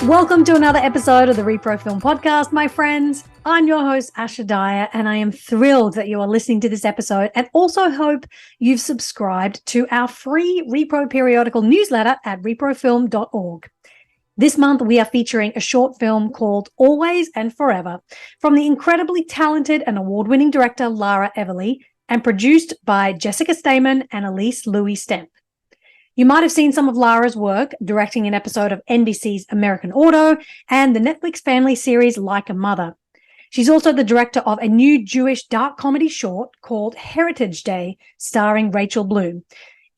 Welcome to another episode of the Repro Film Podcast, my friends. I'm your host, Asha Dahya, and I am thrilled that you are listening to this episode and also hope you've subscribed to our free Repro Periodical newsletter at reprofilm.org. This month, we are featuring a short film called Always and Forever from the incredibly talented and award-winning director Lara Everly and produced by Jessica Stamen and Elease Stemp. You might have seen some of Lara's work directing an episode of NBC's American Auto and the Netflix family series Like a Mother. She's also the director of a new Jewish dark comedy short called Heritage Day, starring Rachel Bloom.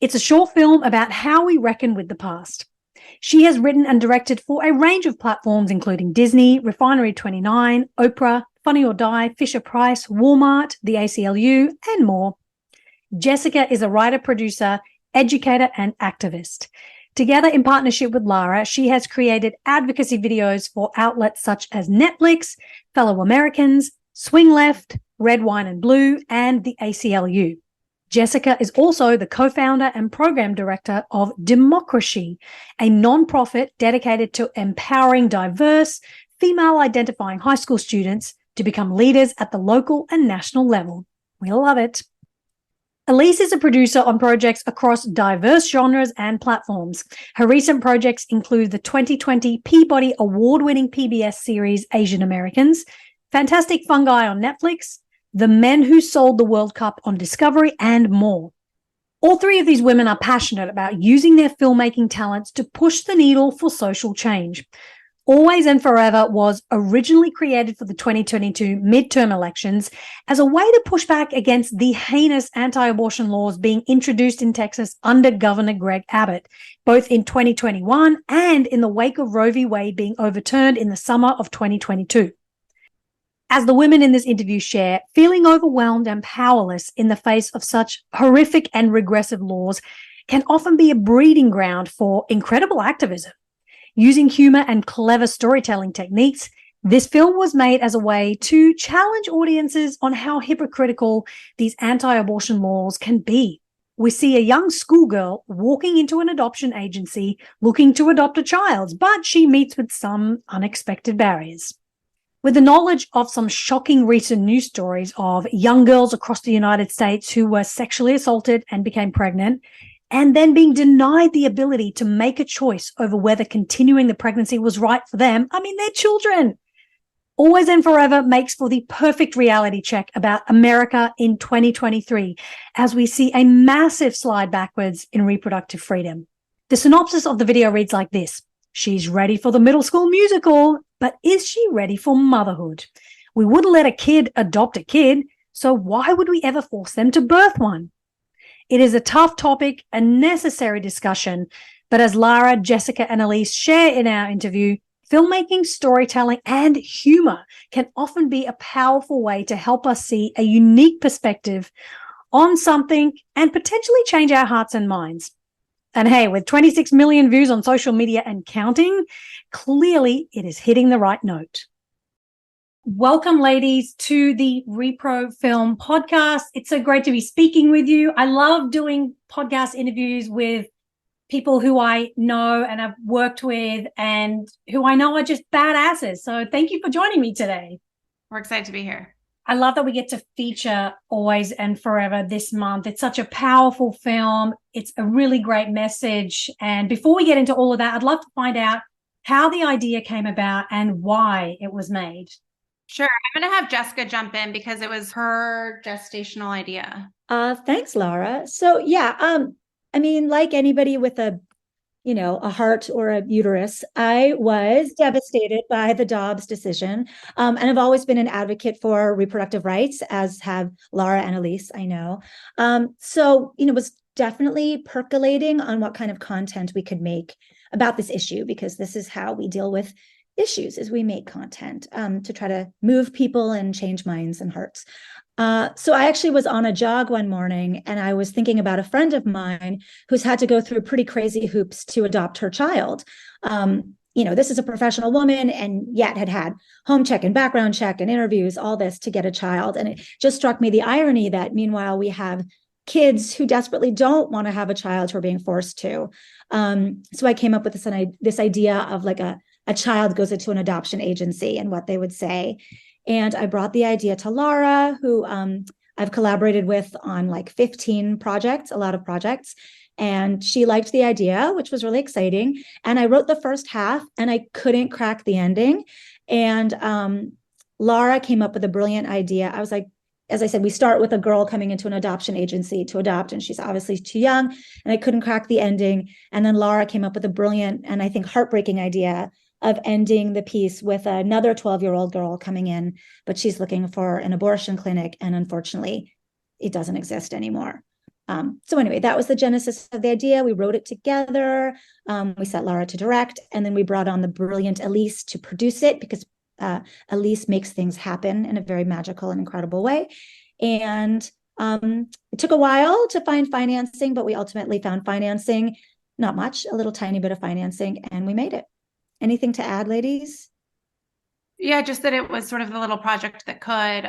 It's a short film about how we reckon with the past. She has written and directed for a range of platforms, including Disney, Refinery 29, Oprah, Funny or Die, Fisher-Price, Walmart, the ACLU, and more. Jessica is a writer-producer, educator, and activist. Together in partnership with Lara, she has created advocacy videos for outlets such as Netflix, Fellow Americans, Swing Left, Red, Wine, and Blue, and the ACLU. Jessica is also the co-founder and program director of Democracy, a nonprofit dedicated to empowering diverse, female-identifying high school students to become leaders at the local and national level. We love it. Elease is a producer on projects across diverse genres and platforms. Her recent projects include the 2020 Peabody Award-winning PBS series Asian Americans, Fantastic Fungi on Netflix, The Men Who Sold the World Cup on Discovery, and more. All three of these women are passionate about using their filmmaking talents to push the needle for social change. Always and Forever was originally created for the 2022 midterm elections as a way to push back against the heinous anti-abortion laws being introduced in Texas under Governor Greg Abbott, both in 2021 and in the wake of Roe v. Wade being overturned in the summer of 2022. As the women in this interview share, feeling overwhelmed and powerless in the face of such horrific and regressive laws can often be a breeding ground for incredible activism. Using humor and clever storytelling techniques, this film was made as a way to challenge audiences on how hypocritical these anti-abortion laws can be. We see a young schoolgirl walking into an adoption agency looking to adopt a child, but she meets with some unexpected barriers. With the knowledge of some shocking recent news stories of young girls across the United States who were sexually assaulted and became pregnant, and then being denied the ability to make a choice over whether continuing the pregnancy was right for them. They're children. Always and Forever makes for the perfect reality check about America in 2023, as we see a massive slide backwards in reproductive freedom. The synopsis of the video reads like this. She's ready for the middle school musical, but is she ready for motherhood? We wouldn't let a kid adopt a kid, so why would we ever force them to birth one? It is a tough topic, a necessary discussion, but as Lara, Jessica, and Elease share in our interview, filmmaking, storytelling, and humor can often be a powerful way to help us see a unique perspective on something and potentially change our hearts and minds. And hey, with 26 million views on social media and counting, clearly it is hitting the right note. Welcome, ladies, to the Repro Film Podcast. It's so great to be speaking with you. I love doing podcast interviews with people who I know and have worked with and who I know are just badasses. So thank you for joining me today. We're excited to be here. I love that we get to feature Always and Forever this month. It's such a powerful film. It's a really great message. And before we get into all of that, I'd love to find out how the idea came about and why it was made. Sure. I'm going to have Jessica jump in because it was her gestational idea. Thanks, Lara. So like anybody with a heart or a uterus, I was devastated by the Dobbs decision. And I've always been an advocate for reproductive rights, as have Lara and Elease, I know. It was definitely percolating on what kind of content we could make about this issue, because this is how we deal with issues, is we make content to try to move people and change minds and hearts. So I actually was on a jog one morning and I was thinking about a friend of mine who's had to go through pretty crazy hoops to adopt her child. This is a professional woman and yet had home check and background check and interviews, all this to get a child. And it just struck me the irony that meanwhile we have kids who desperately don't want to have a child who are being forced to. So I came up with this idea of like a a child goes into an adoption agency and what they would say. And I brought the idea to Lara, who I've collaborated with on like 15 projects, a lot of projects. And she liked the idea, which was really exciting. And I wrote the first half and I couldn't crack the ending. And Lara came up with a brilliant idea. I was like, as I said, we start with a girl coming into an adoption agency to adopt, and she's obviously too young, and I couldn't crack the ending. And then Lara came up with a brilliant and I think heartbreaking idea of ending the piece with another 12-year-old girl coming in, but she's looking for an abortion clinic, and unfortunately, it doesn't exist anymore. So anyway, that was the genesis of the idea. We wrote it together. We set Lara to direct, and then we brought on the brilliant Elease to produce it, because Elease makes things happen in a very magical and incredible way. And it took a while to find financing, but we ultimately found financing, not much, a little tiny bit of financing, and we made it. Anything to add, ladies? Yeah, just that it was sort of the little project that could.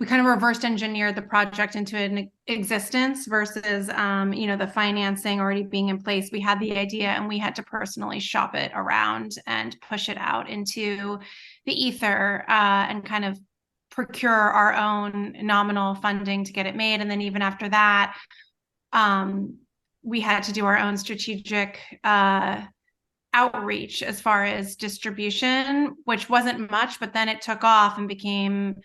We kind of reverse engineered the project into an existence versus, the financing already being in place. We had the idea and we had to personally shop it around and push it out into the ether and kind of procure our own nominal funding to get it made. And then even after that, we had to do our own strategic outreach as far as distribution, which wasn't much, but then it took off and became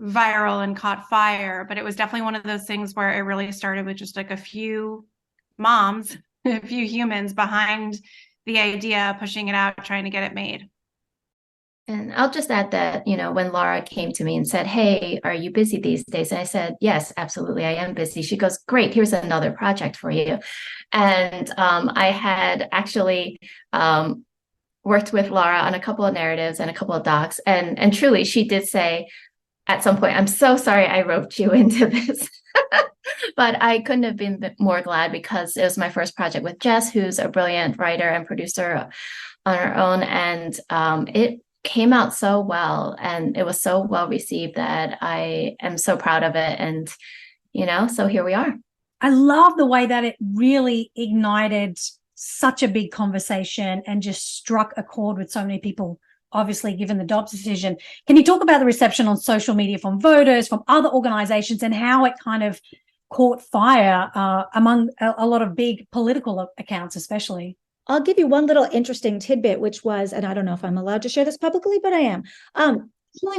viral and caught fire. But it was definitely one of those things where it really started with just like a few moms, a few humans behind the idea, pushing it out, trying to get it made. And I'll just add that, when Lara came to me and said, "Hey, are you busy these days?" And I said, "Yes, absolutely, I am busy." She goes, "Great, here's another project for you." And I had actually worked with Lara on a couple of narratives and a couple of docs. And truly, she did say at some point, "I'm so sorry I roped you into this." But I couldn't have been more glad, because it was my first project with Jess, who's a brilliant writer and producer on her own. And it came out so well, and it was so well received that I am so proud of it. And, so here we are. I love the way that it really ignited such a big conversation and just struck a chord with so many people, obviously, given the Dobbs decision. Can you talk about the reception on social media from voters, from other organizations, and how it kind of caught fire among a lot of big political accounts, especially? I'll give you one little interesting tidbit, which was, and I don't know if I'm allowed to share this publicly, but I am.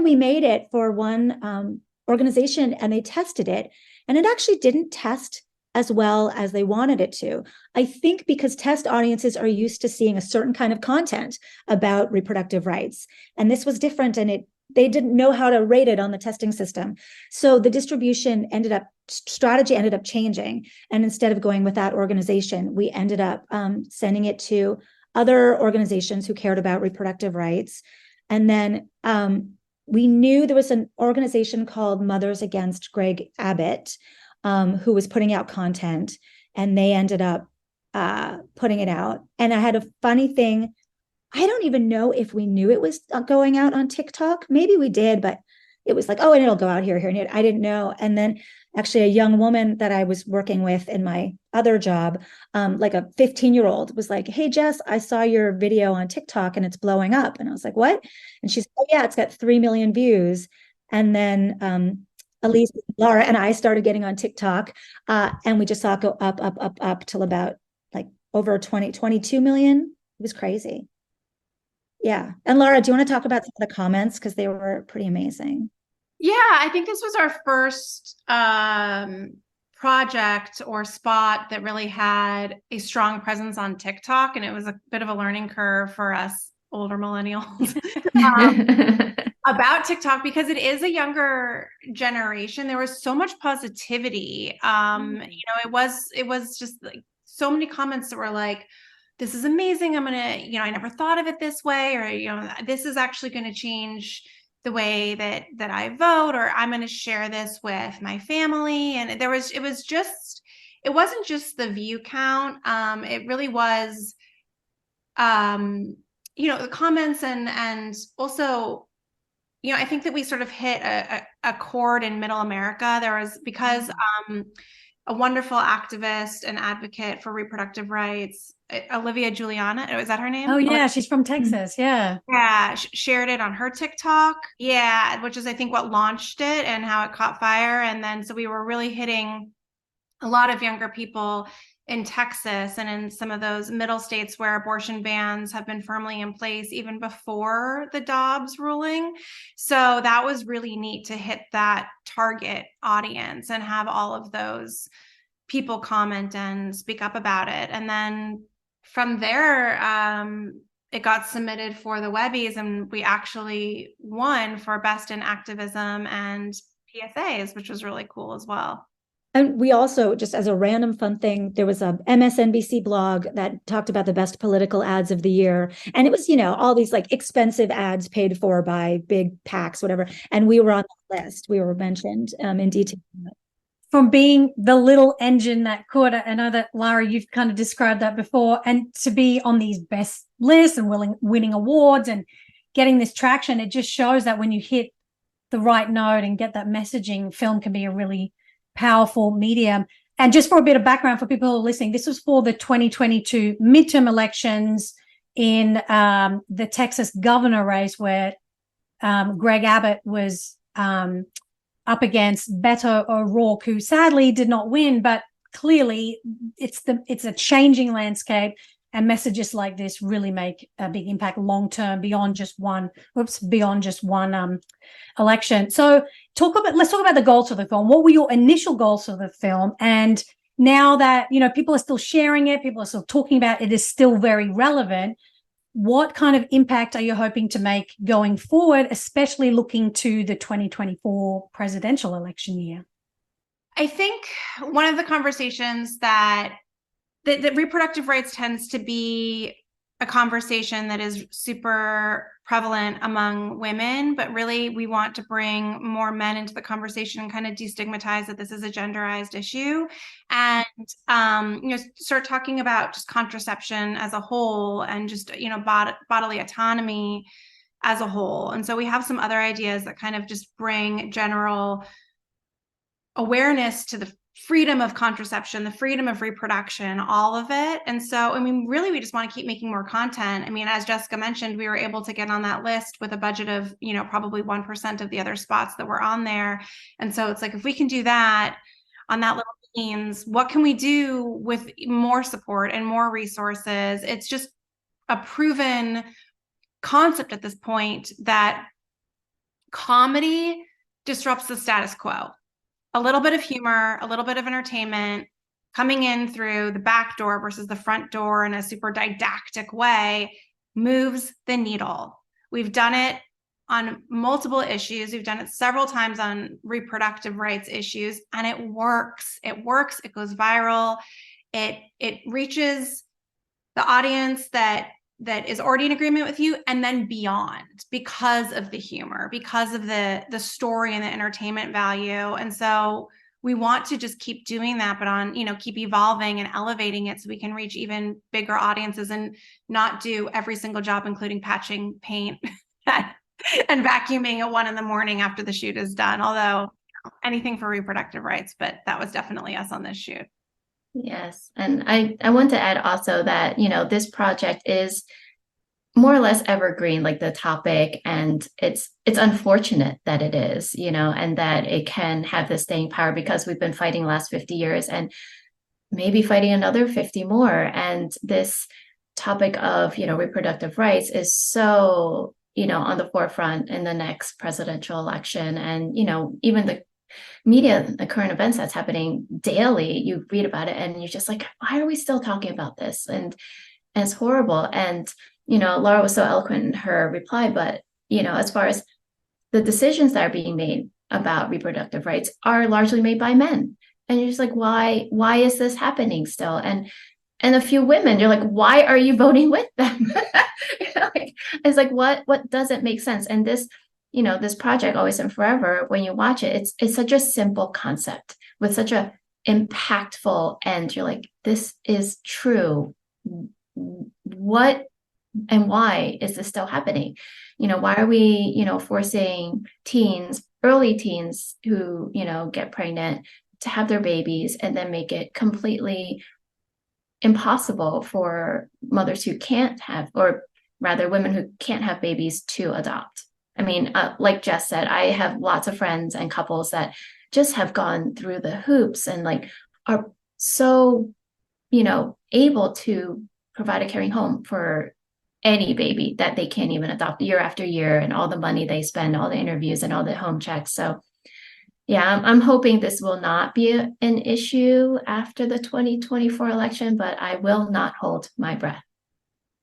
We made it for one organization and they tested it, and it actually didn't test as well as they wanted it to. I think because test audiences are used to seeing a certain kind of content about reproductive rights, and this was different, and they didn't know how to rate it on the testing system. So the distribution strategy ended up changing. And instead of going with that organization, we ended up sending it to other organizations who cared about reproductive rights. And then we knew there was an organization called Mothers Against Greg Abbott, who was putting out content, and they ended up putting it out. And I had a funny thing. I don't even know if we knew it was going out on TikTok. Maybe we did, but it was like, oh, and it'll go out here, and here. I didn't know. And then actually a young woman that I was working with in my other job, like a 15-year-old, was like, "Hey, Jess, I saw your video on TikTok and it's blowing up." And I was like, "What?" And she's, "Oh, yeah, it's got 3 million views." And then Elease, Lara, and I started getting on TikTok, and we just saw it go up till about like over 22 million. It was crazy. Yeah. And Lara, do you want to talk about some of the comments? Because they were pretty amazing. Yeah, I think this was our first project or spot that really had a strong presence on TikTok. And it was a bit of a learning curve for us older millennials about TikTok, because it is a younger generation. There was so much positivity. It was just like so many comments that were like, "This is amazing. I'm going to, I never thought of it this way," or, "This is actually going to change the way that I vote," or "I'm going to share this with my family." And it wasn't just the view count. It really was, the comments and also, I think that we sort of hit a chord in middle America. There was, because a wonderful activist and advocate for reproductive rights, Olivia Juliana. Is that her name? Oh yeah, she's from Texas. Yeah. Yeah, shared it on her TikTok. Yeah, which is I think what launched it and how it caught fire. And then so we were really hitting a lot of younger people in Texas and in some of those middle states where abortion bans have been firmly in place even before the Dobbs ruling. So that was really neat to hit that target audience and have all of those people comment and speak up about it. And then from there, it got submitted for the Webbies, and we actually won for Best in Activism and PSAs, which was really cool as well. And we also, just as a random fun thing, there was a MSNBC blog that talked about the best political ads of the year. And it was, all these like expensive ads paid for by big PACs, whatever. And we were on the list. We were mentioned in detail. From being the little engine that could, I know that Lara, you've kind of described that before, and to be on these best lists and winning awards and getting this traction, it just shows that when you hit the right note and get that messaging, film can be a really powerful medium. And just for a bit of background for people who are listening, this was for the 2022 midterm elections in the Texas governor race where Greg Abbott was up against Beto O'Rourke, who sadly did not win, but clearly it's a changing landscape, and messages like this really make a big impact long term beyond just one election. So let's talk about the goals of the film. What were your initial goals for the film? And now that people are still sharing it, people are still talking about it, is still very relevant. What kind of impact are you hoping to make going forward, especially looking to the 2024 presidential election year? I think one of the conversations that reproductive rights tends to be a conversation that is super prevalent among women, but really we want to bring more men into the conversation and kind of destigmatize that this is a genderized issue, and start talking about just contraception as a whole and just bodily autonomy as a whole. And so we have some other ideas that kind of just bring general awareness to the freedom of contraception, the freedom of reproduction, all of it. And so, really, we just want to keep making more content. As Jessica mentioned, we were able to get on that list with a budget of, probably 1% of the other spots that were on there. And so it's like, if we can do that on that little means, what can we do with more support and more resources? It's just a proven concept at this point that comedy disrupts the status quo. A little bit of humor, a little bit of entertainment coming in through the back door versus the front door in a super didactic way moves the needle. We've done it on multiple issues. We've done it several times on reproductive rights issues, and it works. It works. It goes viral. It reaches the audience that is already in agreement with you and then beyond, because of the humor, because of the story and the entertainment value. And so we want to just keep doing that, but keep evolving and elevating it so we can reach even bigger audiences and not do every single job, including patching paint and vacuuming at 1 a.m. after the shoot is done. Although anything for reproductive rights, but that was definitely us on this shoot. Yes. And I want to add also that, this project is more or less evergreen, like the topic, and it's unfortunate that it is, and that it can have this staying power because we've been fighting the last 50 years and maybe fighting another 50 more. And this topic of, reproductive rights is so, on the forefront in the next presidential election. And, even the media, the current events that's happening daily, you read about it and you're just like, why are we still talking about this? And it's horrible. And, Lara was so eloquent in her reply, but, as far as the decisions that are being made about reproductive rights are largely made by men. And you're just like, why is this happening still? And a few women, you're like, why are you voting with them? It's like, what doesn't make sense? And this, this project, Always and Forever, when you watch it, it's such a simple concept with such a impactful end. You're like, this is true. What and why is this still happening? Why are we, forcing early teens who, get pregnant to have their babies and then make it completely impossible for mothers who can't have, or rather women who can't have babies, to adopt. I mean, like Jess said, I have lots of friends and couples that just have gone through the hoops and like are so, able to provide a caring home for any baby that they can't even adopt year after year, and all the money they spend, all the interviews and all the home checks. So yeah, I'm hoping this will not be an issue after the 2024 election, but I will not hold my breath.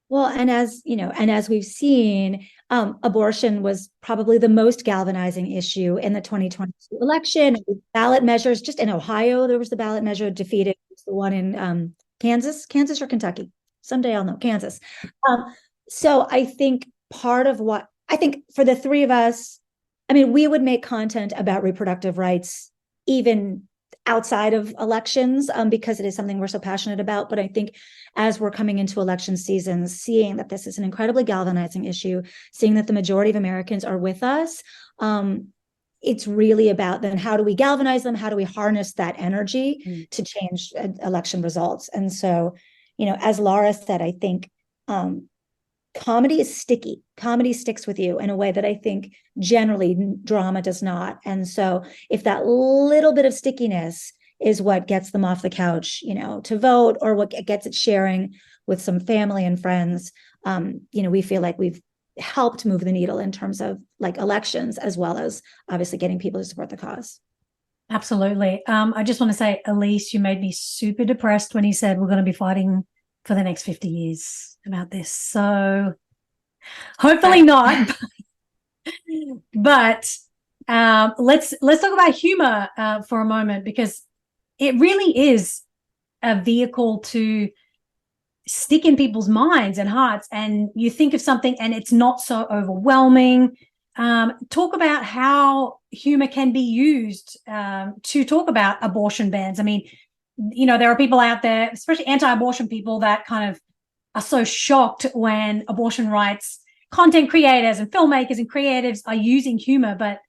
Well, and as we've seen, abortion was probably the most galvanizing issue in the 2022 election. Ballot measures, just in Ohio, there was the ballot measure defeated. The one in Kansas or Kentucky. Someday I'll know. Kansas. So I think part of what I think for the three of us, I mean, we would make content about reproductive rights even outside of elections, because it is something we're so passionate about. But I think as we're coming into election seasons, seeing that this is an incredibly galvanizing issue, seeing that the majority of Americans are with us, it's really about then how do we galvanize them? How do we harness that energy to change election results? And so, as Lara said, I think comedy is sticky. Comedy sticks with you in a way that I think generally drama does not. And so if that little bit of stickiness is what gets them off the couch, to vote, or what gets it sharing with some family and friends, we feel like we've helped move the needle in terms of like elections, as well as obviously getting people to support the cause. Absolutely. I just want to say, Elease, you made me super depressed when you said we're going to be fighting for the next 50 years about this. So hopefully not. But let's talk about humor for a moment, because it really is a vehicle to stick in people's minds and hearts, and you think of something and it's not so overwhelming. Talk about how humor can be used to talk about abortion bans. I mean, there are people out there, especially anti-abortion people, that kind of are so shocked when abortion rights content creators and filmmakers and creatives are using humor, but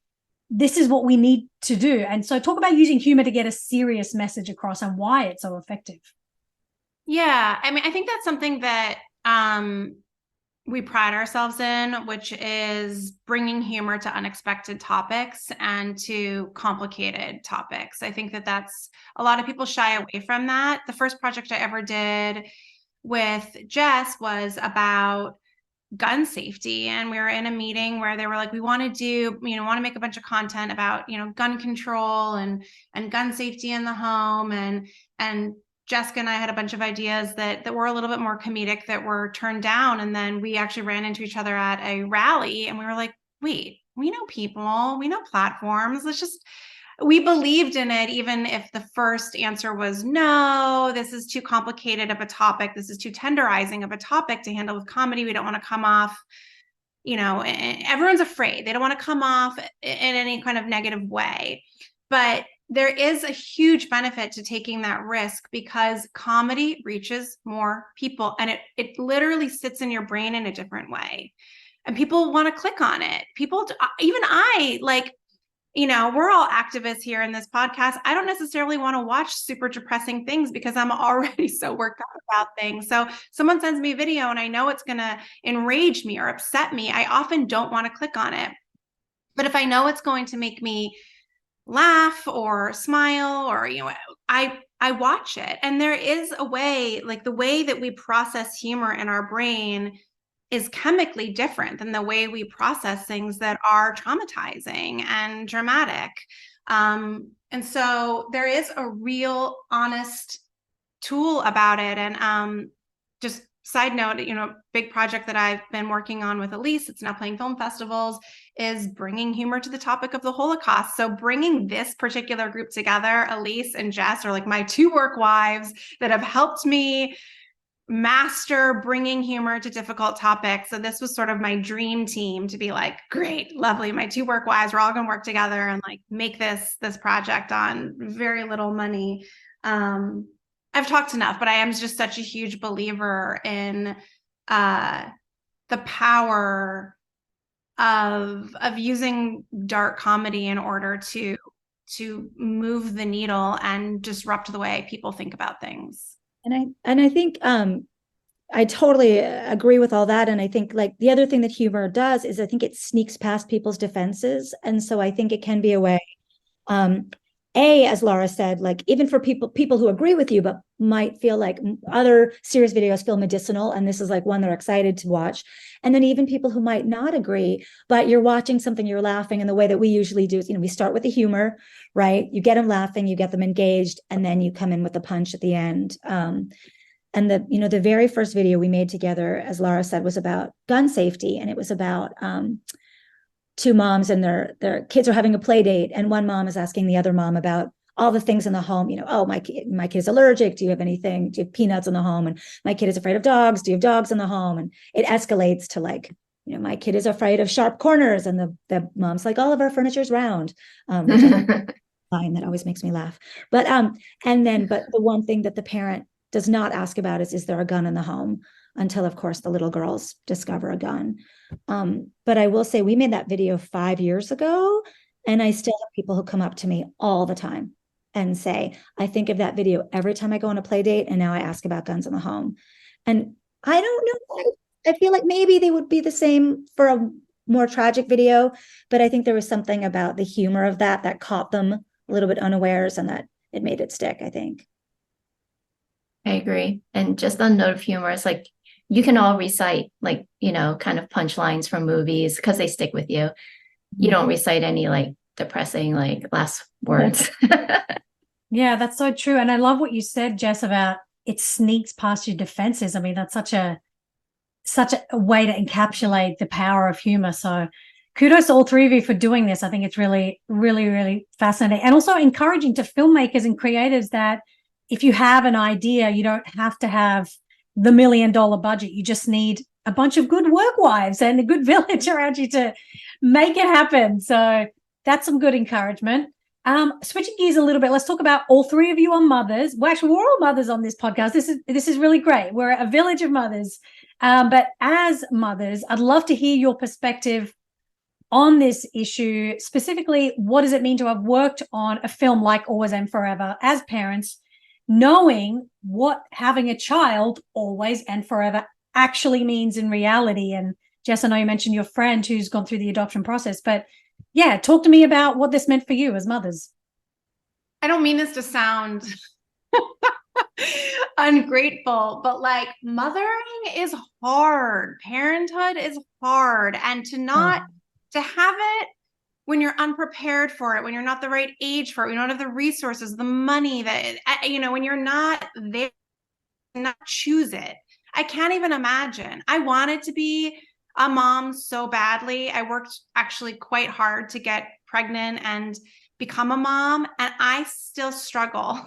this is what we need to do. And so talk about using humor to get a serious message across and why it's so effective. Yeah, I mean, I think that's something that we pride ourselves in, which is bringing humor to unexpected topics and to complicated topics. I think that that's a lot of people shy away from that. The first project I ever did with Jess was about gun safety, and we were in a meeting where they were like, we want to make a bunch of content about gun control and gun safety in the home, and Jessica and I had a bunch of ideas that were a little bit more comedic that were turned down. And then we actually ran into each other at a rally, and we were like, wait, we know people, we know platforms. We believed in it, even if the first answer was no, this is too complicated of a topic. This is too tenderizing of a topic to handle with comedy. We don't want to come off, everyone's afraid. They don't want to come off in any kind of negative way. But there is a huge benefit to taking that risk, because comedy reaches more people, and it literally sits in your brain in a different way. And people want to click on it. Even I, we're all activists here in this podcast. I don't necessarily want to watch super depressing things because I'm already so worked up about things. So someone sends me a video and I know it's going to enrage me or upset me, I often don't want to click on it. But if I know it's going to make me laugh or smile, or I watch it. And there is a way, like the way that we process humor in our brain is chemically different than the way we process things that are traumatizing and dramatic. And so there is a real honest tool about it. And just side note, big project that I've been working on with Elease, it's now playing film festivals, is bringing humor to the topic of the Holocaust. So bringing this particular group together, Elease and Jess are like my two work wives that have helped me master bringing humor to difficult topics. So this was sort of my dream team to be like, great, lovely. My two work wives, we're all going to work together and like make this project on very little money. I've talked enough, but I am just such a huge believer in the power of using dark comedy in order to to move the needle and disrupt the way people think about things. And I think I totally agree with all that. And I think like the other thing that humor does is I think it sneaks past people's defenses. And so I think it can be a way, as Lara said, like even for people who agree with you, but might feel like other serious videos feel medicinal. And this is like one they're excited to watch. And then even people who might not agree, but you're watching something, you're laughing. And the way that we usually do is, we start with the humor, right? You get them laughing, you get them engaged, and then you come in with the punch at the end. And the very first video we made together, as Lara said, was about gun safety. And it was about two moms and their kids are having a play date. And one mom is asking the other mom about all the things in the home. Oh, my kid is allergic. Do you have anything? Do you have peanuts in the home? And my kid is afraid of dogs. Do you have dogs in the home? And it escalates to like, my kid is afraid of sharp corners. And the mom's like, all of our furniture is round. Which line that always makes me laugh. But the one thing that the parent does not ask about is there a gun in the home? Until, of course, the little girls discover a gun. But I will say we made that video 5 years ago, and I still have people who come up to me all the time and say, I think of that video every time I go on a play date, and now I ask about guns in the home. And I don't know. I feel like maybe they would be the same for a more tragic video, but I think there was something about the humor of that caught them a little bit unawares, and that it made it stick, I think. I agree. And just on note of humor, it's like you can all recite like, kind of punchlines from movies because they stick with you. You don't recite any like depressing, like last words. Yeah, that's so true. And I love what you said, Jess, about it sneaks past your defenses. I mean, that's such a way to encapsulate the power of humor. So kudos to all three of you for doing this. I think it's really, really, really fascinating, and also encouraging to filmmakers and creatives that if you have an idea, you don't have to have the $1 million budget. You just need a bunch of good work wives and a good village around you to make it happen. So that's some good encouragement. Switching gears a little bit, let's talk about all three of you are mothers. Well, actually, we're all mothers on this podcast. This is really great. We're a village of mothers. But as mothers, I'd love to hear your perspective on this issue. Specifically, what does it mean to have worked on a film like Always and Forever as parents, knowing what having a child always and forever actually means in reality? And Jess, I know you mentioned your friend who's gone through the adoption process, but yeah, talk to me about what this meant for you as mothers. I don't mean this to sound ungrateful, but like mothering is hard. Parenthood is hard. And to have it when you're unprepared for it, when you're not the right age for it, when you don't have the resources, the money when you're not there, not choose it. I can't even imagine. I wanted to be a mom so badly. I worked actually quite hard to get pregnant and become a mom, and I still struggle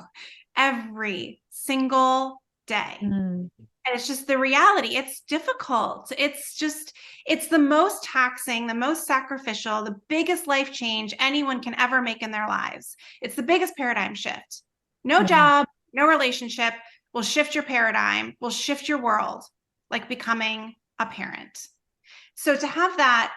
every single day. And it's just the reality. It's difficult. It's the most taxing, the most sacrificial, the biggest life change anyone can ever make in their lives. It's the biggest paradigm shift. No job, no relationship will shift your paradigm, will shift your world, like becoming a parent. So to have that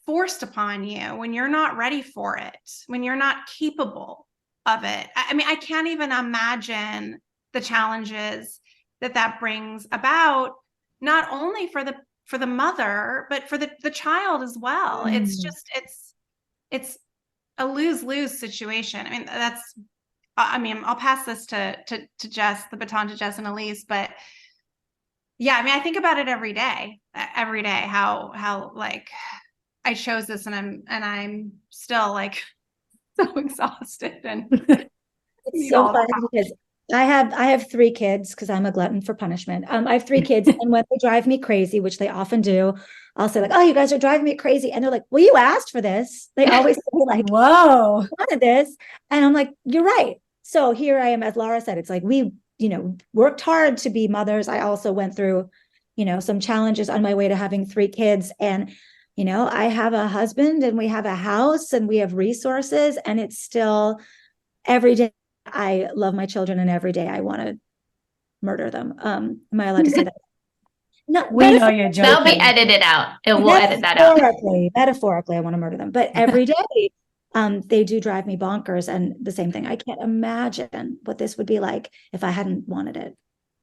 forced upon you when you're not ready for it, when you're not capable of it, I mean, I can't even imagine the challenges that brings about, not only for the mother, but for the child as well. It's a lose-lose situation. I mean, I'll pass this to Jess, the baton to Jess and Elease, but yeah, I mean, I think about it every day, how like I chose this and I'm still like so exhausted. And it's so funny because I have 3 kids because I'm a glutton for punishment. I have 3 kids, and when they drive me crazy, which they often do, I'll say like, "Oh, you guys are driving me crazy," and they're like, "Well, you asked for this." They always say like, "Whoa, I wanted this," and I'm like, "You're right." So here I am, as Lara said, it's like we, worked hard to be mothers. I also went through, some challenges on my way to having 3 kids, and I have a husband, and we have a house, and we have resources, and it's still every day. I love my children, and every day I want to murder them. Am I allowed to say that? No, we know you're joking. That'll be edited out. We'll edit that out. Metaphorically, I want to murder them. But every day, they do drive me bonkers. And the same thing, I can't imagine what this would be like if I hadn't wanted it.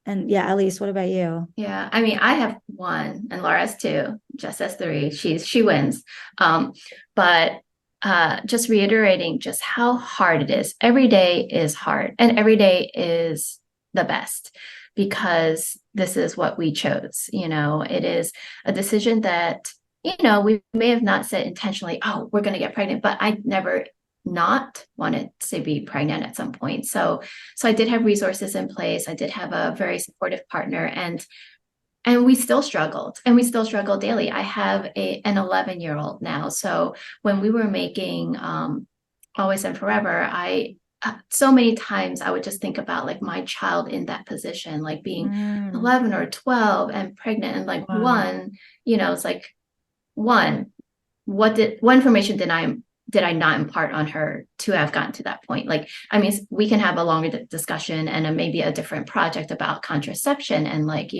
And yeah, Elease, what about you? Yeah, I mean, I have one and Laura has two, Jess has three. She wins. But just reiterating just how hard it is. Every day is hard and every day is the best because this is what we chose. It is a decision that, we may have not said intentionally, oh, we're going to get pregnant, but I never not wanted to be pregnant at some point. So I did have resources in place. I did have a very supportive partner and we still struggled and we still struggle daily. I have an 11-year-old now. So when we were making Always and Forever, so many times I would just think about like my child in that position, like being 11 or 12 and pregnant and like one, it's like one, what information did I not impart on her to have gotten to that point? Like, I mean, we can have a longer discussion and maybe a different project about contraception and like,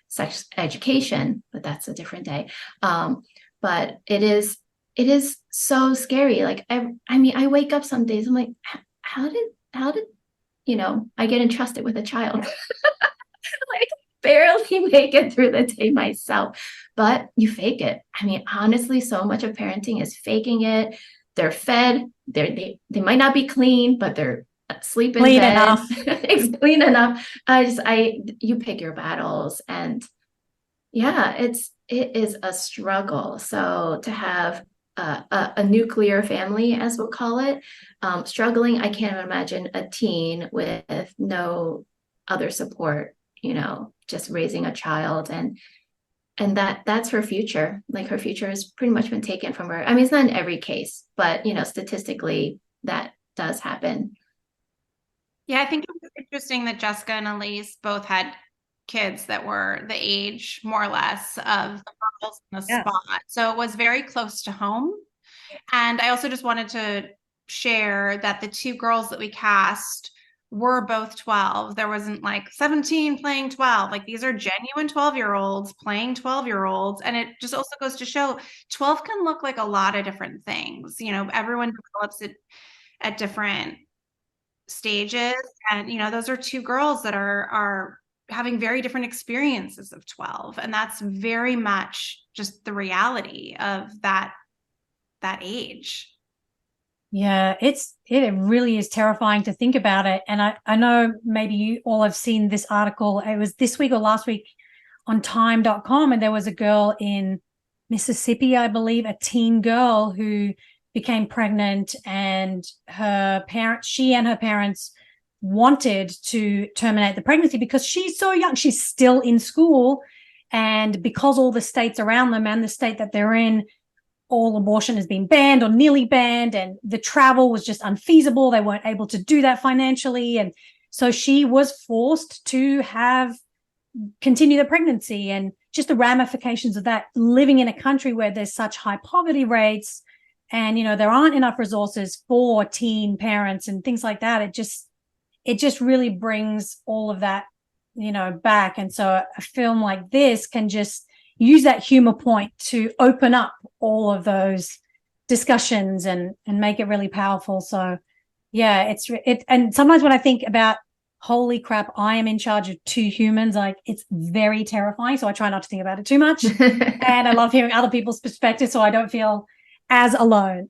sex education, but that's a different day. But it is so scary. Like, I mean, I wake up some days, I'm like, how did, I get entrusted with a child? Like, barely make it through the day myself, but you fake it. I mean, honestly, so much of parenting is faking it. They're fed. They might not be clean, but they're sleeping clean bed. enough. It's clean enough. You pick your battles, and yeah, it is a struggle. So to have a nuclear family, as we'll call it, struggling. I can't imagine a teen with no other support. Just raising a child and that's her future. Like her future has pretty much been taken from her. I mean, it's not in every case, but statistically that does happen. Yeah, I think it was interesting that Jessica and Elease both had kids that were the age more or less of the girls in the spot. So it was very close to home. And I also just wanted to share that the two girls that we cast were both 12. There wasn't like 17 playing 12. Like these are genuine 12-year-olds playing 12-year-olds. And it just also goes to show 12 can look like a lot of different things. Everyone develops it at different stages. And, those are two girls that are having very different experiences of 12. And that's very much just the reality of that age. Yeah, it really is terrifying to think about it. And I know maybe you all have seen this article. It was this week or last week on time.com. And there was a girl in Mississippi, I believe, a teen girl who became pregnant and she and her parents wanted to terminate the pregnancy because she's so young. She's still in school. And because all the states around them and the state that they're in, all abortion has been banned or nearly banned, and the travel was just unfeasible. They weren't able to do that financially. And so she was forced to continue the pregnancy, and just the ramifications of that, living in a country where there's such high poverty rates and, there aren't enough resources for teen parents and things like that. It just really brings all of that, back. And so a film like this can just use that humor point to open up all of those discussions and make it really powerful. So yeah, and sometimes when I think about, holy crap, I am in charge of two humans, like it's very terrifying. So I try not to think about it too much. And I love hearing other people's perspectives so I don't feel as alone.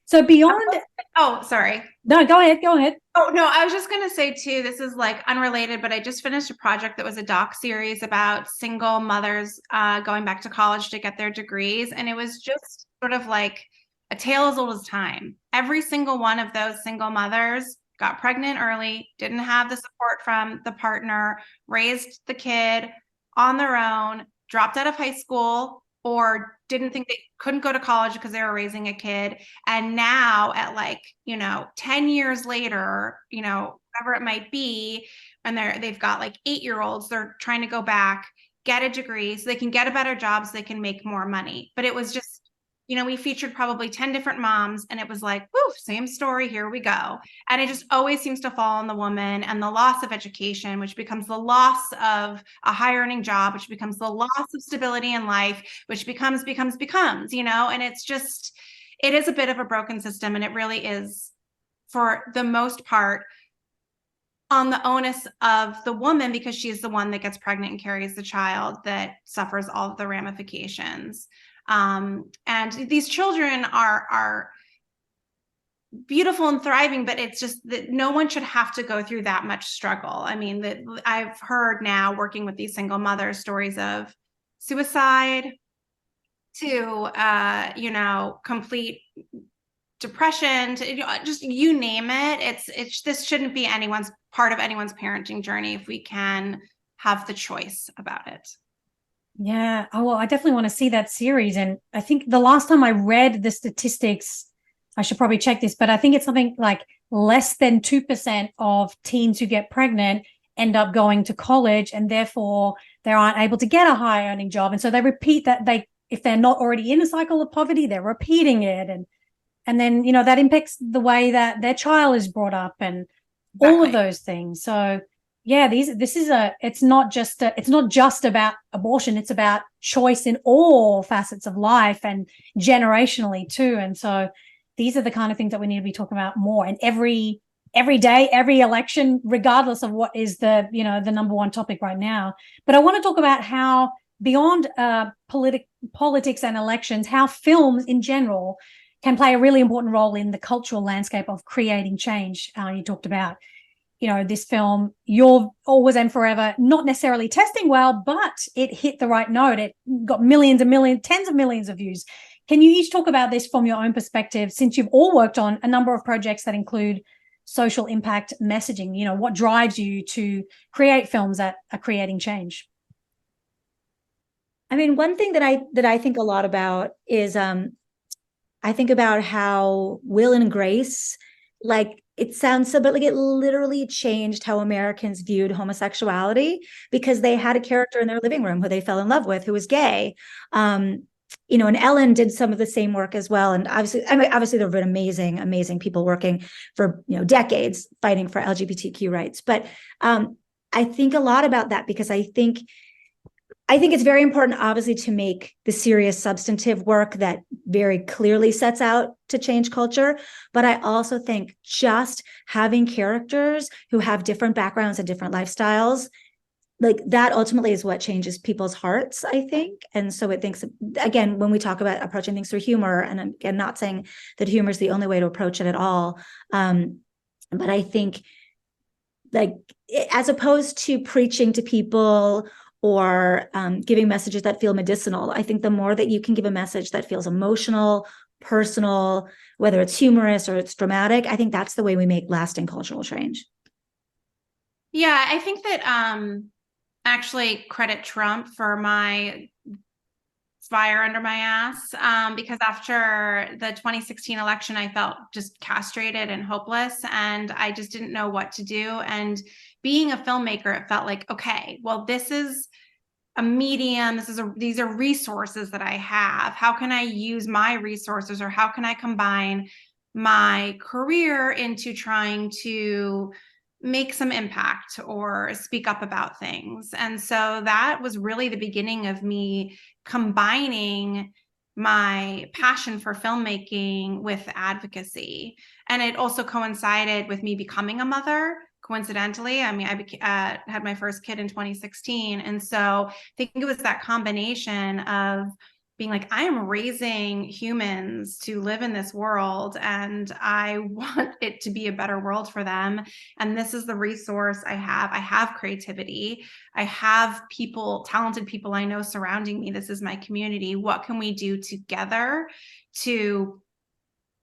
So beyond. Oh, sorry. No, go ahead. Oh, no, I was just going to say too, this is like unrelated, but I just finished a project that was a doc series about single mothers going back to college to get their degrees. And it was just sort of like a tale as old as time. Every single one of those single mothers got pregnant early, didn't have the support from the partner, raised the kid on their own, dropped out of high school, or didn't think they couldn't go to college because they were raising a kid. And now at 10 years later, whatever it might be, and they've got like 8-year-olds, they're trying to go back, get a degree so they can get a better job so they can make more money. But it was just, we featured probably 10 different moms and it was like, woo, same story, here we go. And it just always seems to fall on the woman, and the loss of education, which becomes the loss of a high earning job, which becomes the loss of stability in life, which becomes, and it's just, it is a bit of a broken system, and it really is, for the most part, on the onus of the woman, because she's the one that gets pregnant and carries the child, that suffers all of the ramifications. And these children are beautiful and thriving, but it's just that no one should have to go through that much struggle. I mean, that I've heard now, working with these single mothers, stories of suicide to complete depression, to just you name it. It's this shouldn't be anyone's part of anyone's parenting journey if we can have the choice about it. Yeah. Oh, well, I definitely want to see that series. And I think the last time I read the statistics, I should probably check this, but I think it's something like less than 2% of teens who get pregnant end up going to college, and therefore they aren't able to get a high earning job. And so they repeat that, if they're not already in a cycle of poverty, they're repeating it. And then, that impacts the way that their child is brought up and all of those things. So yeah, it's not just about abortion. It's about choice in all facets of life and generationally too. And so these are the kind of things that we need to be talking about more. And every day, every election, regardless of what is the number one topic right now. But I want to talk about how beyond politics and elections, how films in general can play a really important role in the cultural landscape of creating change. You talked about, this film, You're Always and Forever, not necessarily testing well, but it hit the right note. It got millions and millions, tens of millions of views. Can you each talk about this from your own perspective, since you've all worked on a number of projects that include social impact messaging? What drives you to create films that are creating change? I mean, one thing that I think a lot about is I think about how Will and Grace, like, it sounds so, but like it literally changed how Americans viewed homosexuality, because they had a character in their living room who they fell in love with, who was gay. And Ellen did some of the same work as well. And obviously there have been amazing people working for, decades fighting for LGBTQ rights. But I think a lot about that, because I think it's very important, obviously, to make the serious substantive work that very clearly sets out to change culture. But I also think just having characters who have different backgrounds and different lifestyles, like that ultimately is what changes people's hearts, I think. And so it thinks, again, when we talk about approaching things through humor, and again, not saying that humor is the only way to approach it at all. But I think, like, as opposed to preaching to people or giving messages that feel medicinal, I think the more that you can give a message that feels emotional, personal, whether it's humorous or it's dramatic, I think that's the way we make lasting cultural change. Yeah, I think that actually credit Trump for my fire under my ass, because after the 2016 election, I felt just castrated and hopeless, and I just didn't know what to do. And being a filmmaker, it felt like, okay, well, this is a medium. These are resources that I have. How can I use my resources, or how can I combine my career into trying to make some impact or speak up about things? And so that was really the beginning of me combining my passion for filmmaking with advocacy. And it also coincided with me becoming a mother. Coincidentally, I mean, I had my first kid in 2016. And so I think it was that combination of being like, I am raising humans to live in this world, and I want it to be a better world for them. And this is the resource I have. I have creativity. I have people, talented people I know surrounding me. This is my community. What can we do together to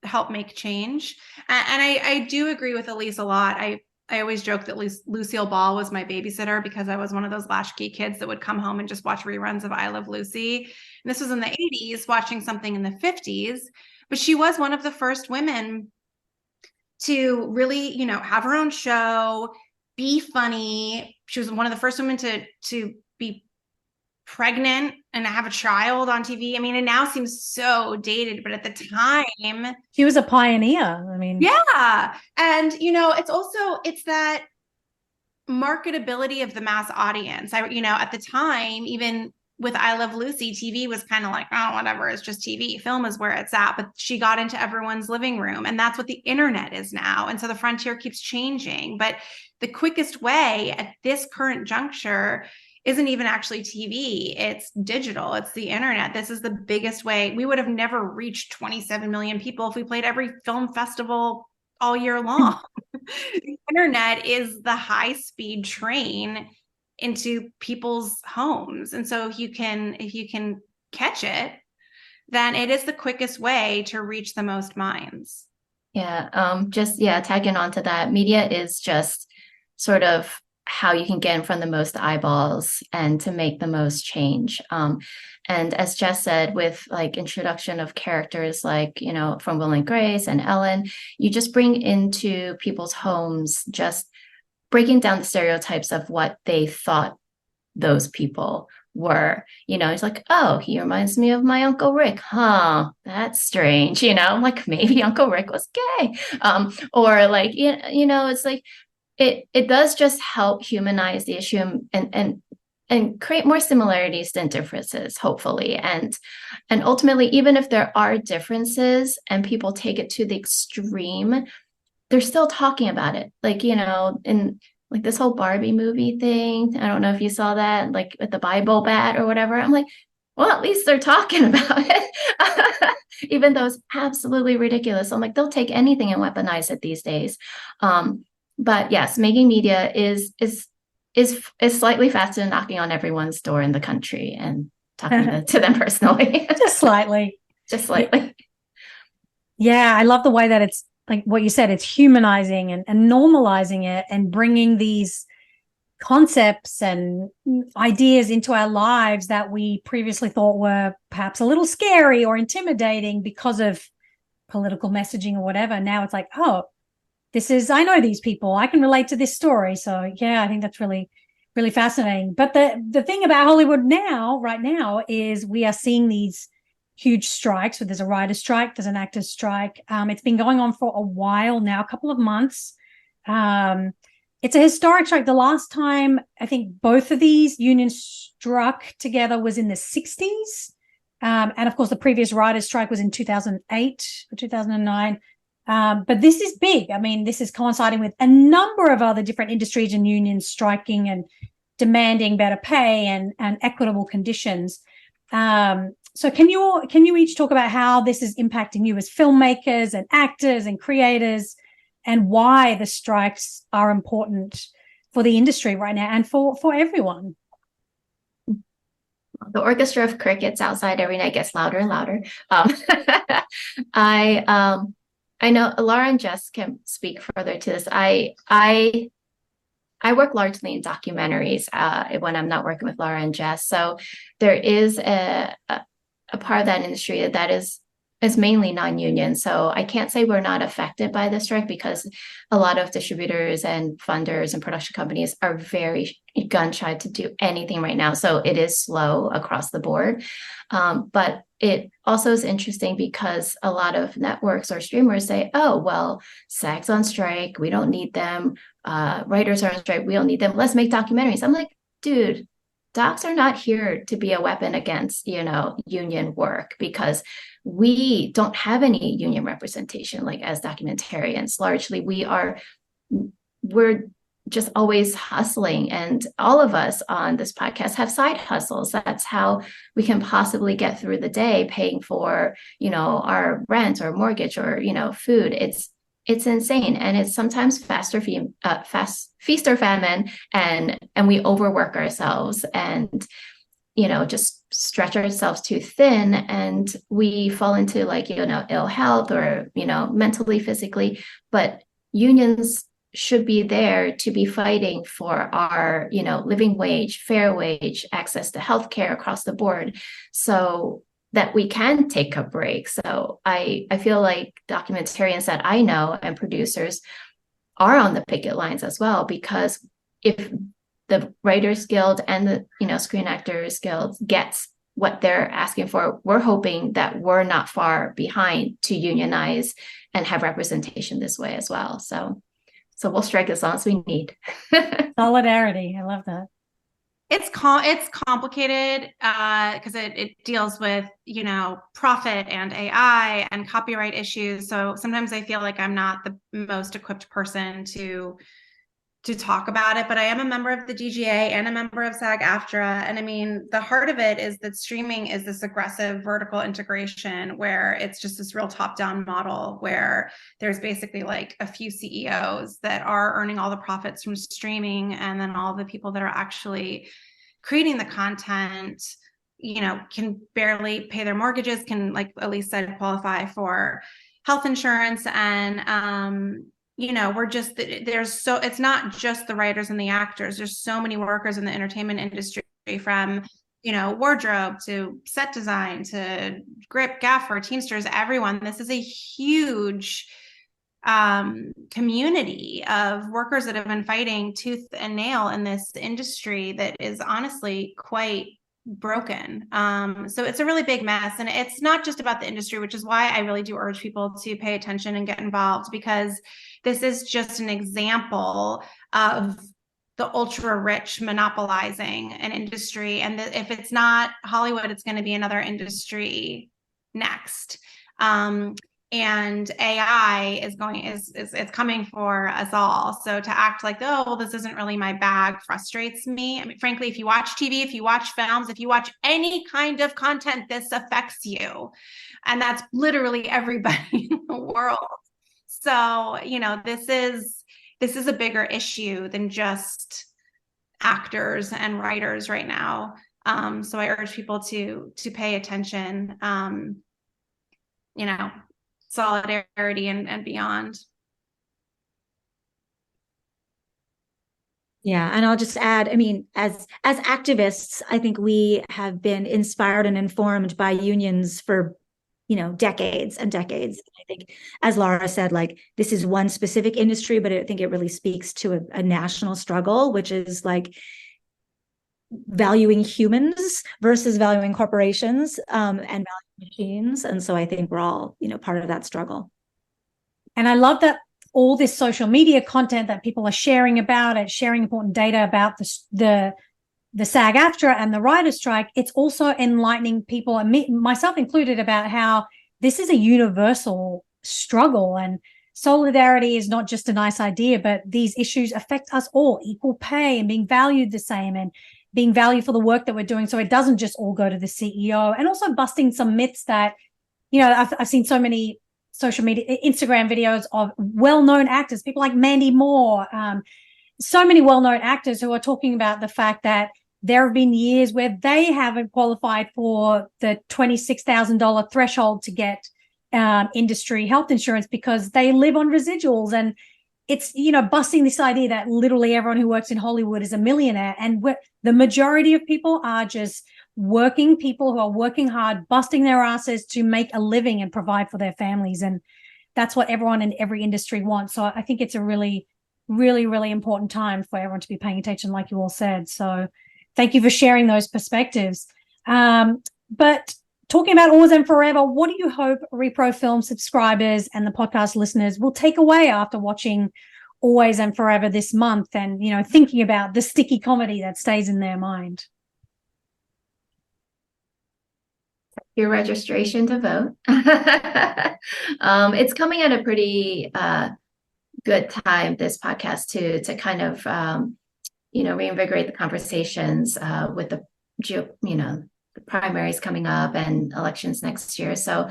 help make change? And I do agree with Elease a lot. I always joke that Lucille Ball was my babysitter, because I was one of those latchkey kids that would come home and just watch reruns of I Love Lucy. And this was in the 80s, watching something in the 50s. But she was one of the first women to really, have her own show, be funny. She was one of the first women to be pregnant and have a child on TV. I mean, it now seems so dated, but at the time, she was a pioneer. I mean, yeah. And, it's that marketability of the mass audience. At the time, even with I Love Lucy, TV was kind of like, oh, whatever, it's just TV. Film is where it's at. But she got into everyone's living room, and that's what the internet is now. And so the frontier keeps changing. But the quickest way at this current juncture isn't even actually TV. It's digital. It's the internet. This is the biggest way. We would have never reached 27 million people if we played every film festival all year long. The internet is the high-speed train into people's homes. And so if you can catch it, then it is the quickest way to reach the most minds. Yeah. Tagging on to that, media is just sort of how you can get in front of the most eyeballs and to make the most change. And as Jess said, with like introduction of characters like, from Will and Grace and Ellen, you just bring into people's homes, just breaking down the stereotypes of what they thought those people were. It's like, oh, he reminds me of my Uncle Rick. Huh, that's strange. Like maybe Uncle Rick was gay. Or like, it's like, it does just help humanize the issue and create more similarities than differences, hopefully. And ultimately, even if there are differences and people take it to the extreme, they're still talking about it. Like, in like this whole Barbie movie thing. I don't know if you saw that, like with the Bible bat or whatever. I'm like, well, at least they're talking about it, even though it's absolutely ridiculous. I'm like, they'll take anything and weaponize it these days. But yes, making media is slightly faster than knocking on everyone's door in the country and talking to them personally. Just slightly. Just slightly. Yeah, I love the way that it's like what you said, it's humanizing and normalizing it and bringing these concepts and ideas into our lives that we previously thought were perhaps a little scary or intimidating because of political messaging or whatever. Now it's like, oh, I know these people. I can relate to this story. So yeah, I think that's really, really fascinating. But the thing about Hollywood right now, is we are seeing these huge strikes. So there's a writer's strike, there's an actor's strike. It's been going on for a while now, a couple of months. It's a historic strike. The last time I think both of these unions struck together was in the 60s. And of course, the previous writer's strike was in 2008 or 2009. But this is big. I mean, this is coinciding with a number of other different industries and unions striking and demanding better pay and equitable conditions. So can you each talk about how this is impacting you as filmmakers and actors and creators, and why the strikes are important for the industry right now and for everyone? The orchestra of crickets outside every night gets louder and louder. I know Lara and Jess can speak further to this. I work largely in documentaries when I'm not working with Lara and Jess. So there is a part of that industry that is mainly non-union. So I can't say we're not affected by the strike, because a lot of distributors and funders and production companies are very gun shy to do anything right now. So it is slow across the board. But it also is interesting because a lot of networks or streamers say, oh, well, SAG's on strike, we don't need them. Writers are on strike, we don't need them. Let's make documentaries. I'm like, dude, docs are not here to be a weapon against, union work, because we don't have any union representation. Like as documentarians, largely we're just always hustling, and all of us on this podcast have side hustles. That's how we can possibly get through the day, paying for, our rent or mortgage or, food. It's insane. And it's sometimes feast or famine, and we overwork ourselves and, just stretch ourselves too thin, and we fall into ill health or, mentally, physically. But unions should be there to be fighting for our, living wage, fair wage, access to healthcare across the board, so that we can take a break. So I feel like documentarians that I know and producers are on the picket lines as well, because if the Writers Guild and the Screen Actors Guild gets what they're asking for, we're hoping that we're not far behind to unionize and have representation this way as well. So we'll strike as long as we need. Solidarity. I love that. It's complicated because it deals with, profit and AI and copyright issues. So sometimes I feel like I'm not the most equipped person to talk about it, but I am a member of the DGA and a member of SAG-AFTRA. And I mean, the heart of it is that streaming is this aggressive vertical integration where it's just this real top-down model where there's basically like a few CEOs that are earning all the profits from streaming, and then all the people that are actually creating the content, can barely pay their mortgages, can, like Elease said, qualify for health insurance. And it's not just the writers and the actors. There's so many workers in the entertainment industry, from wardrobe to set design to grip, gaffer, teamsters, everyone. This is a huge community of workers that have been fighting tooth and nail in this industry that is honestly quite broken. So it's a really big mess, and it's not just about the industry, which is why I really do urge people to pay attention and get involved, because this is just an example of the ultra rich monopolizing an industry. And if it's not Hollywood, it's going to be another industry next. And AI is coming for us all. So to act like, oh, well, this isn't really my bag, frustrates me. I mean, frankly, if you watch TV, if you watch films, if you watch any kind of content, this affects you. And that's literally everybody in the world. So, this is a bigger issue than just actors and writers right now. So I urge people to pay attention, solidarity and beyond. Yeah, and I'll just add, I mean, as activists, I think we have been inspired and informed by unions for, decades and decades. I think, as Lara said, like, this is one specific industry, but I think it really speaks to a national struggle, which is like valuing humans versus valuing corporations, and valuing machines. And so I think we're all, part of that struggle. And I love that all this social media content that people are sharing about it, sharing important data about the SAG-AFTRA and the writer's strike, it's also enlightening people, and myself included, about how this is a universal struggle, and solidarity is not just a nice idea, but these issues affect us all. Equal pay and being valued the same, and being valued for the work that we're doing, so it doesn't just all go to the CEO. And also busting some myths that, I've seen so many social media, Instagram videos of well-known actors, people like Mandy Moore, so many well-known actors who are talking about the fact that there have been years where they haven't qualified for the $26,000 threshold to get industry health insurance because they live on residuals. And it's, busting this idea that literally everyone who works in Hollywood is a millionaire. And the majority of people are just working people who are working hard, busting their asses to make a living and provide for their families. And that's what everyone in every industry wants. So I think it's a really, really, really important time for everyone to be paying attention, like you all said. So thank you for sharing those perspectives. But talking about Always and Forever, what do you hope Repro Film subscribers and the podcast listeners will take away after watching Always and Forever this month, and, thinking about the sticky comedy that stays in their mind? Your registration to vote. It's coming at a pretty good time, this podcast, to kind of reinvigorate the conversations with the primaries coming up and elections next year. So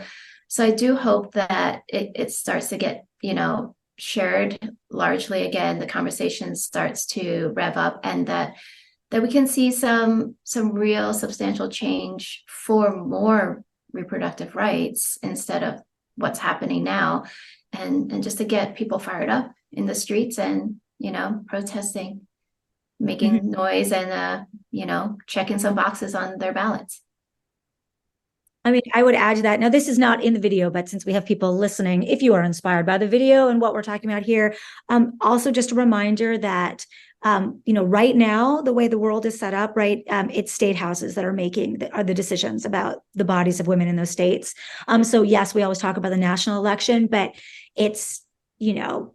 I do hope that it starts to get shared largely again. The conversation starts to rev up, and that we can see some real substantial change for more reproductive rights instead of what's happening now, and just to get people fired up in the streets and protesting, making noise, and checking some boxes on their ballots. I mean, I would add to that. Now, this is not in the video, but since we have people listening, if you are inspired by the video and what we're talking about here, also just a reminder that right now, the way the world is set up, right, it's state houses that are making the decisions about the bodies of women in those states. So yes, we always talk about the national election, but it's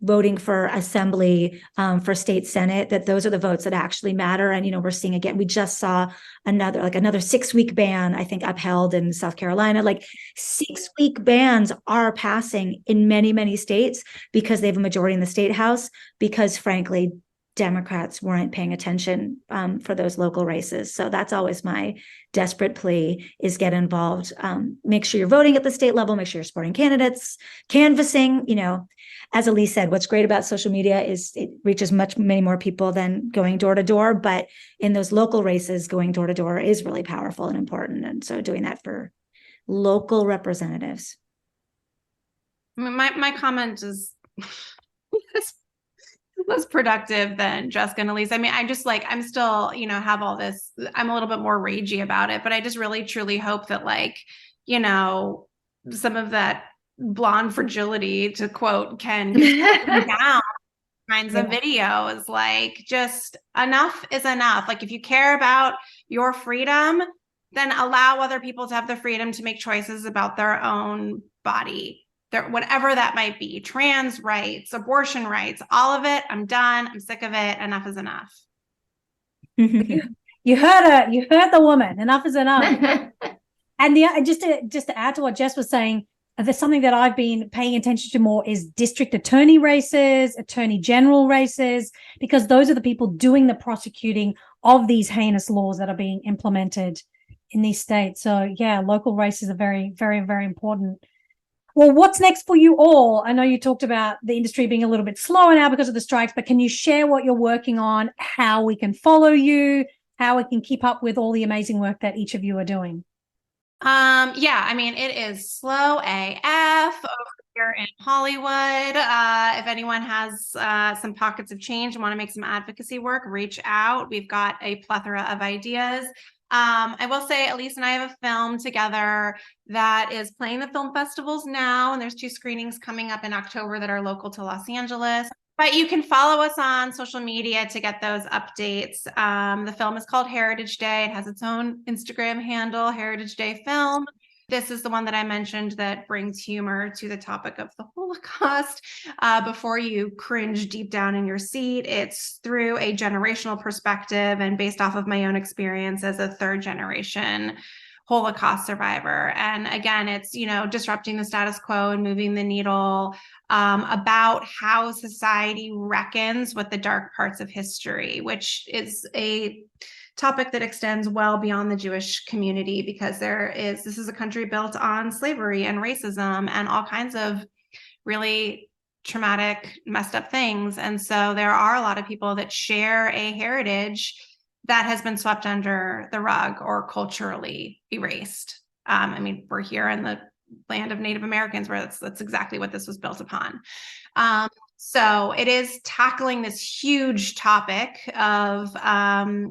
voting for assembly, for state senate, that those are the votes that actually matter. And, we're seeing again, we just saw another 6-week ban, I think, upheld in South Carolina. Like 6-week bans are passing in many, many states because they have a majority in the state house, because frankly, Democrats weren't paying attention for those local races. So that's always my desperate plea, is get involved. Make sure you're voting at the state level, make sure you're supporting candidates, canvassing. As Elease said, what's great about social media is it reaches many more people than going door to door. But in those local races, going door to door is really powerful and important. And so doing that for local representatives. My comment is less productive than Jessica and Elease. I mean, I'm still, have all this, I'm a little bit more ragey about it, but I just really truly hope that some of that blonde fragility, to quote Ken, down kinds of videos, just enough is enough. Like, if you care about your freedom, then allow other people to have the freedom to make choices about their own body, whatever that might be, trans rights, abortion rights, all of it. I'm done. I'm sick of it. Enough is enough. You heard her. You heard the woman. Enough is enough. And just to add to what Jess was saying, there's something that I've been paying attention to more is district attorney races, attorney general races, because those are the people doing the prosecuting of these heinous laws that are being implemented in these states. So yeah, local races are very, very, very important. Well, what's next for you all? I know you talked about the industry being a little bit slower now because of the strikes, but can you share what you're working on, how we can follow you, how we can keep up with all the amazing work that each of you are doing? Yeah, I mean, it is slow AF over here in Hollywood. If anyone has some pockets of change and want to make some advocacy work, reach out. We've got a plethora of ideas. I will say, Elease and I have a film together that is playing the film festivals now, and there's 2 screenings coming up in October that are local to Los Angeles. But you can follow us on social media to get those updates. The film is called Heritage Day. It has its own Instagram handle, Heritage Day Film. This is the one that I mentioned that brings humor to the topic of the Holocaust. Before you cringe deep down in your seat, it's through a generational perspective and based off of my own experience as a 3rd-generation Holocaust survivor. And again, it's, disrupting the status quo and moving the needle about how society reckons with the dark parts of history, which is a topic that extends well beyond the Jewish community, because this is a country built on slavery and racism and all kinds of really traumatic, messed up things. And so there are a lot of people that share a heritage that has been swept under the rug or culturally erased. I mean, we're here in the land of Native Americans where that's exactly what this was built upon. So it is tackling this huge topic of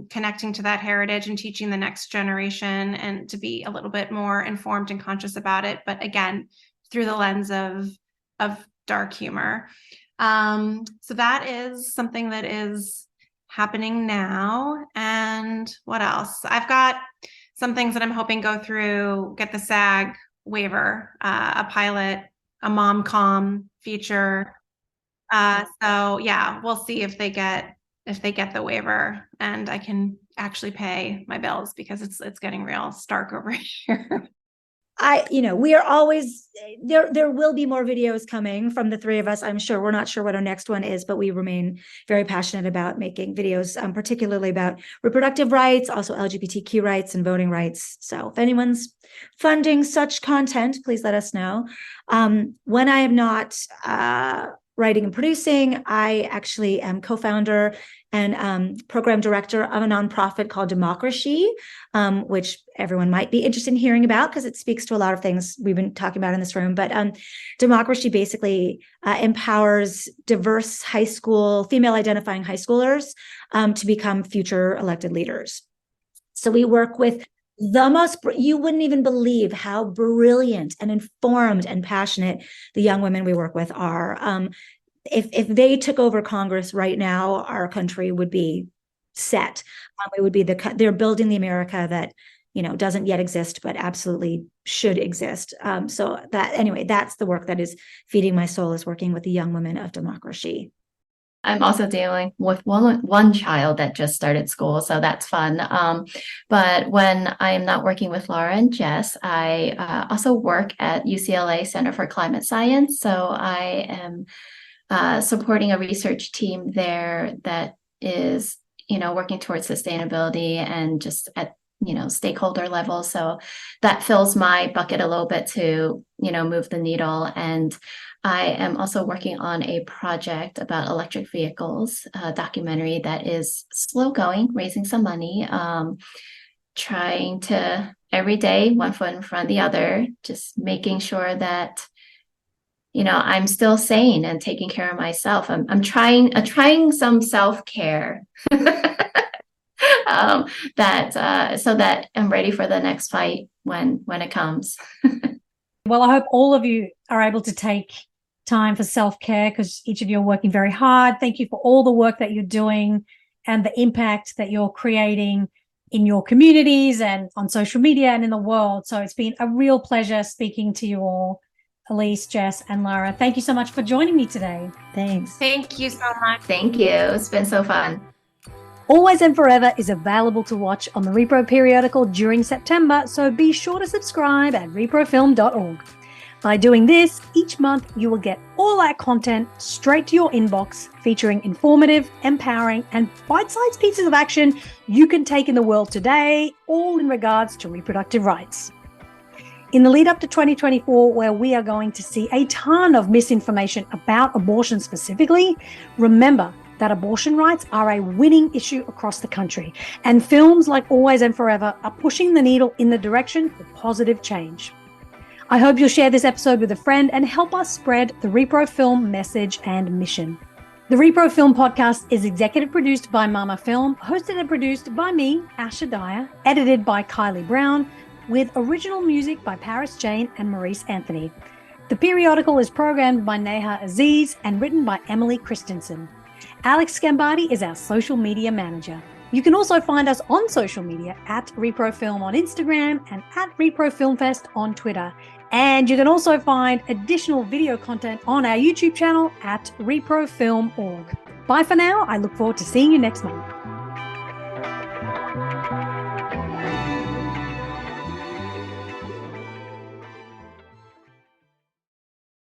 connecting to that heritage and teaching the next generation and to be a little bit more informed and conscious about it. But again, through the lens of dark humor. So that is something that is happening now. And what else? I've got some things that I'm hoping go through, get the SAG waiver, a pilot, a mom-com feature. So yeah, we'll see if they get the waiver and I can actually pay my bills, because it's getting real stark over here. We are always there will be more videos coming from the 3 of us. I'm sure. We're not sure what our next one is, but we remain very passionate about making videos, particularly about reproductive rights, also LGBTQ rights and voting rights. So if anyone's funding such content, please let us know. When I am not writing and producing, I actually am co-founder and program director of a nonprofit called Democracy, which everyone might be interested in hearing about because it speaks to a lot of things we've been talking about in this room. But Democracy basically empowers diverse female identifying high schoolers to become future elected leaders. So we work with you wouldn't even believe how brilliant and informed and passionate the young women we work with are. If they took over Congress right now, our country would be set. It would be they're building the America that doesn't yet exist, but absolutely should exist. So that's the work that is feeding my soul, is working with the young women of democracy. I'm also dealing with one child that just started school, so that's fun. But when I'm not working with Lara and Jess, I also work at UCLA Center for Climate Science. So I am supporting a research team there that is, working towards sustainability and just at stakeholder level. So that fills my bucket a little bit to, move the needle. And I am also working on a project about electric vehicles, a documentary that is slow going, raising some money, trying to every day, one foot in front of the other, just making sure that, I'm still sane and taking care of myself. I'm trying some self-care. So that I'm ready for the next fight when it comes. Well, I hope all of you are able to take time for self-care, because each of you are working very hard. Thank you for all the work that you're doing and the impact that you're creating in your communities and on social media and in the world. So it's been a real pleasure speaking to you all, Elease, Jess, and Lara. Thank you so much for joining me today. Thanks. Thank you so much. Thank you. It's been so fun. Always and Forever is available to watch on the Repro Periodical during September, so be sure to subscribe at reprofilm.org. By doing this, each month you will get all our content straight to your inbox, featuring informative, empowering, and bite-sized pieces of action you can take in the world today, all in regards to reproductive rights. In the lead up to 2024, where we are going to see a ton of misinformation about abortion specifically, remember that abortion rights are a winning issue across the country, and films like Always and Forever are pushing the needle in the direction for positive change. I hope you'll share this episode with a friend and help us spread the Repro Film message and mission. The Repro Film podcast is executive produced by Mama Film, hosted and produced by me, Asha Dahya, edited by Kylie Brown, with original music by Paris Jane and Maurice Anthony. The Periodical is programmed by Neha Aziz and written by Emily Christensen. Alex Scambardi is our social media manager. You can also find us on social media at ReproFilm on Instagram and at ReproFilmFest on Twitter. And you can also find additional video content on our YouTube channel at reprofilm.org. Bye for now. I look forward to seeing you next month.